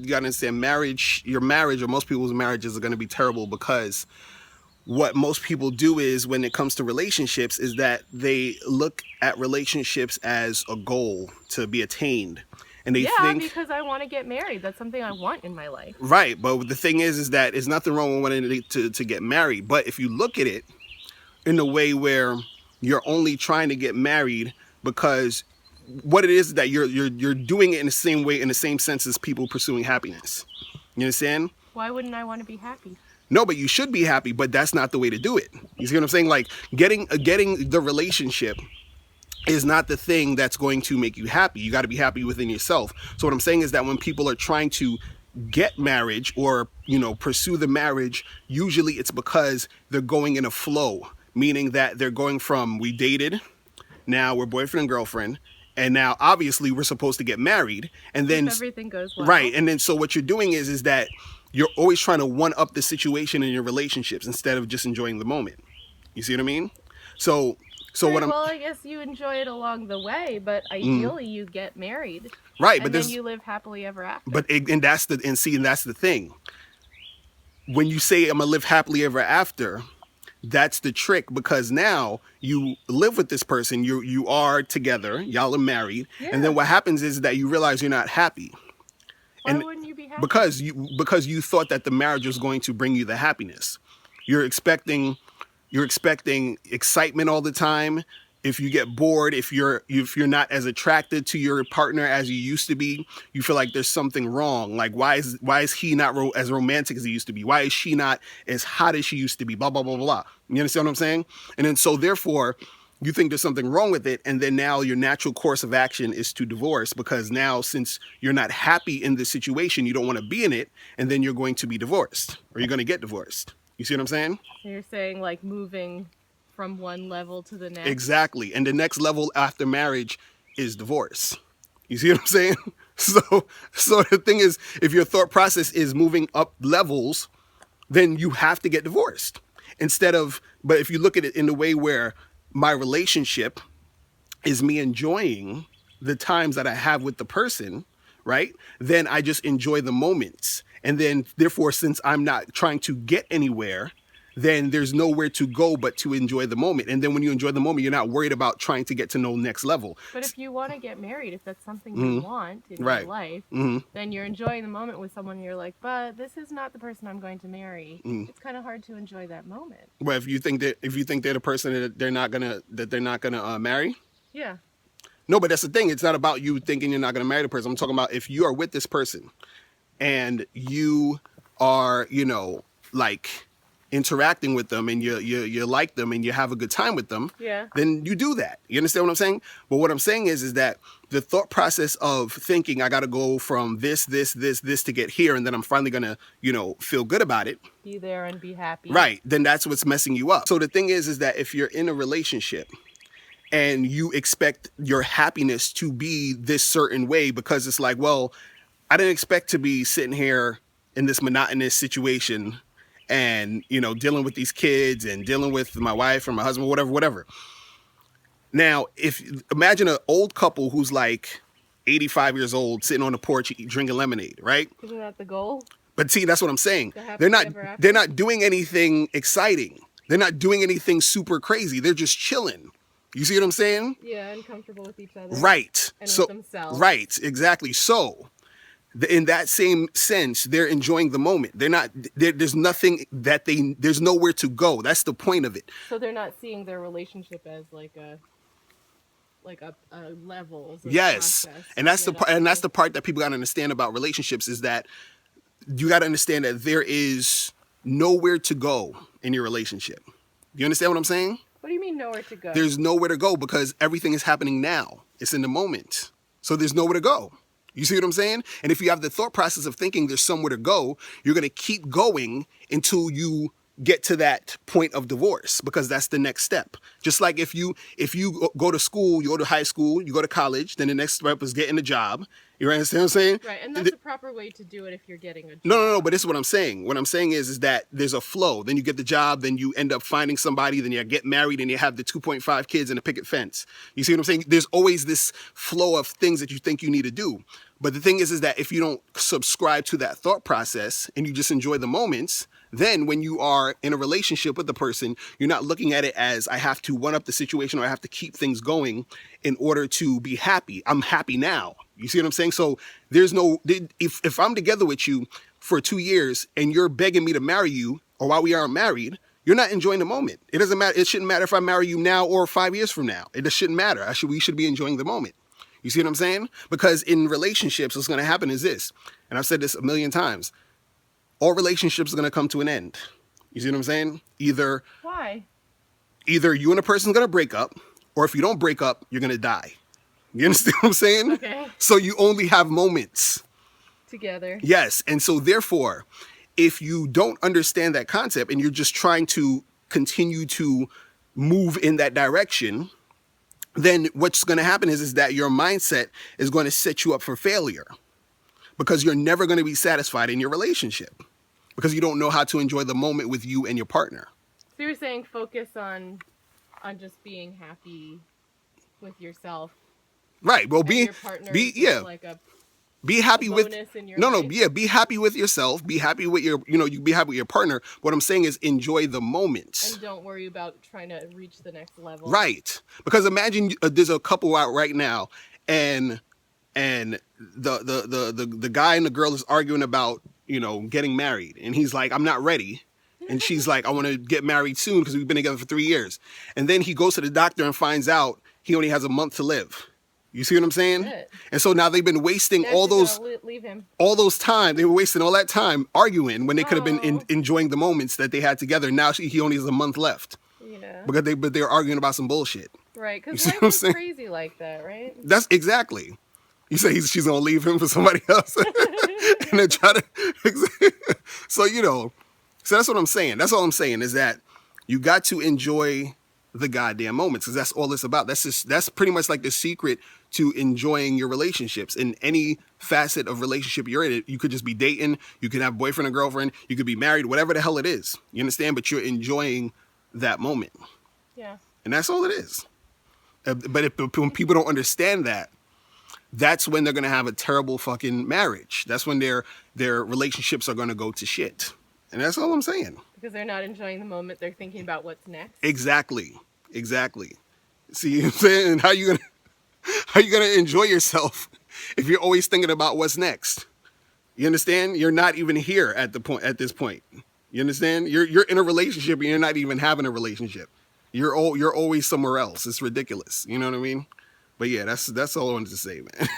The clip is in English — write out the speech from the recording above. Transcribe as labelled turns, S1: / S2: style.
S1: you got to understand your marriage or most people's marriages are going to be terrible because what most people do is when it comes to relationships is that they look at relationships as a goal to be attained. And they think,
S2: because I want to get married. That's something I want in my life.
S1: right, but the thing is that there's nothing wrong with wanting to get married. But if you look at it in a way where you're only trying to get married because what it is that you're doing it in the same way, in the same sense as people pursuing happiness. You understand?
S2: Why wouldn't I want to be happy?
S1: No, but you should be happy, but that's not the way to do it. You see what I'm saying? Like getting the relationship is not the thing that's going to make you happy. You got to be happy within yourself. So what I'm saying is that when people are trying to get marriage or, pursue the marriage, usually it's because they're going in a flow, meaning that they're going from we dated, now we're boyfriend and girlfriend, and now obviously we're supposed to get married, and then
S2: if everything goes well.
S1: Right, and then so what you're doing is that you're always trying to one up the situation in your relationships instead of just enjoying the moment. You see what I mean? So what I'm
S2: well, I guess you enjoy it along the way, but ideally you get married,
S1: right,
S2: and
S1: but
S2: then you live happily ever after.
S1: and that's the thing. When you say I'm gonna live happily ever after, that's the trick, because now you live with this person, you are together, y'all are married, and then what happens is that you realize you're not happy.
S2: Why wouldn't you be happy?
S1: Because you thought that the marriage was going to bring you the happiness. You're expecting excitement all the time. If you get bored, if you're not as attracted to your partner as you used to be, you feel like there's something wrong. Like why is he not as romantic as he used to be? Why is she not as hot as she used to be? Blah blah blah blah. You understand what I'm saying? And then so therefore, you think there's something wrong with it, and then now your natural course of action is to divorce, because now since you're not happy in this situation, you don't want to be in it, and then you're going to be divorced, or you're going to get divorced. You see what I'm saying?
S2: So you're saying like moving from one level to the next.
S1: Exactly. And the next level after marriage is divorce. You see what I'm saying? So the thing is, if your thought process is moving up levels, then you have to get divorced. But if you look at it in the way where my relationship is me enjoying the times that I have with the person, right? Then I just enjoy the moments. And then therefore, since I'm not trying to get anywhere, then there's nowhere to go but to enjoy the moment. And then when you enjoy the moment, you're not worried about trying to get to no next level.
S2: But if you want to get married, if that's something you want in your life, then you're enjoying the moment with someone, and you're like, but this is not the person I'm going to marry. It's kind of hard to enjoy that moment.
S1: Well, if you think they're the person that they're not gonna marry.
S2: Yeah.
S1: No, but that's the thing. It's not about you thinking you're not gonna marry the person. I'm talking about if you are with this person and you are, like interacting with them, and you like them, and you have a good time with them, then you do that. You understand what I'm saying? But what I'm saying is that the thought process of thinking I got to go from this to get here, and then I'm finally gonna feel good about it,
S2: be there and be happy,
S1: right? Then that's what's messing you up. So the thing is that if you're in a relationship and you expect your happiness to be this certain way, because it's like, well, I didn't expect to be sitting here in this monotonous situation and dealing with these kids and dealing with my wife or my husband, whatever. Now, imagine an old couple who's like 85 years old sitting on the porch drinking lemonade, right?
S2: Isn't that the goal?
S1: But see, that's what I'm saying. They're not doing anything exciting. They're not doing anything super crazy. They're just chilling. You see what I'm saying?
S2: Yeah, and comfortable with each other.
S1: Right.
S2: And with themselves.
S1: Right, exactly. So in that same sense, they're enjoying the moment. There's nothing there's nowhere to go. That's the point of it.
S2: So they're not seeing their relationship as like a level.
S1: Yes. And that's the part that people got to understand about relationships, is that you got to understand that there is nowhere to go in your relationship. You understand what I'm saying?
S2: What do you mean nowhere to go?
S1: There's nowhere to go because everything is happening now. It's in the moment. So there's nowhere to go. You see what I'm saying? And if you have the thought process of thinking there's somewhere to go, you're going to keep going until you get to that point of divorce, because that's the next step. Just like if you go to school, you go to high school, you go to college, then the next step is getting a job. You understand what I'm saying?
S2: Right, and that's the proper way to do it if you're getting a job.
S1: No, but this is what I'm saying. What I'm saying is that there's a flow. Then you get the job, then you end up finding somebody, then you get married, and you have the 2.5 kids and a picket fence. You see what I'm saying? There's always this flow of things that you think you need to do. But the thing is that if you don't subscribe to that thought process and you just enjoy the moments, then when you are in a relationship with the person, you're not looking at it as I have to one up the situation or I have to keep things going in order to be happy. I'm happy now. You see what I'm saying? So there's no, if I'm together with you for 2 years and you're begging me to marry you, or while we aren't married, you're not enjoying the moment. It doesn't matter. It shouldn't matter if I marry you now or 5 years from now. It just shouldn't matter. We should be enjoying the moment. You see what I'm saying? Because in relationships, what's going to happen is this, and I've said this a million times, all relationships are going to come to an end. You see what I'm saying?
S2: Why?
S1: Either you and a person's going to break up, or if you don't break up, you're going to die. You understand what I'm saying?
S2: Okay.
S1: So you only have moments.
S2: Together.
S1: Yes. And so therefore, if you don't understand that concept and you're just trying to continue to move in that direction, then what's going to happen is that your mindset is going to set you up for failure, because you're never going to be satisfied in your relationship because you don't know how to enjoy the moment with you and your partner.
S2: So you're saying focus on just being happy with yourself.
S1: Right. Well,
S2: your partner is like a
S1: be happy with
S2: in your
S1: no,
S2: life.
S1: yeah, be happy with yourself, be happy with your, you be happy with your partner. What I'm saying is enjoy the moments.
S2: And don't worry about trying to reach the next level.
S1: Right. Because imagine there's a couple out right now and the guy and the girl is arguing about, getting married, and he's like, I'm not ready. And she's like, I want to get married soon because we've been together for 3 years. And then he goes to the doctor and finds out he only has a month to live. You see what I'm saying?
S2: Shit.
S1: And so now they've been wasting
S2: Now
S1: all
S2: she's
S1: those
S2: gonna leave him.
S1: all those time. They were wasting all that time arguing when they could have been enjoying the moments that they had together. Now he only has a month left.
S2: Yeah.
S1: Because they were arguing about some bullshit.
S2: Right.
S1: You
S2: Because
S1: see
S2: life
S1: what I'm
S2: is
S1: saying?
S2: crazy like that, right?
S1: That's exactly. You say she's gonna leave him for somebody else, and then try to. So so that's what I'm saying. That's all I'm saying is that you got to enjoy the goddamn moments, because that's all it's about. That's pretty much like the secret to enjoying your relationships in any facet of relationship you're in. You could just be dating, you could have boyfriend or girlfriend, you could be married, whatever the hell it is. You understand? But you're enjoying that moment.
S2: Yeah.
S1: And that's all it is. But when people don't understand that, that's when they're going to have a terrible fucking marriage. That's when their relationships are going to go to shit. And that's all I'm saying.
S2: Because they're not enjoying the moment. They're thinking about what's next.
S1: Exactly. See what I'm saying? How you gonna enjoy yourself if you're always thinking about what's next? You understand? You're not even here at this point. You understand? You're in a relationship and you're not even having a relationship. You're always somewhere else. It's ridiculous. You know what I mean? But yeah, that's all I wanted to say, man.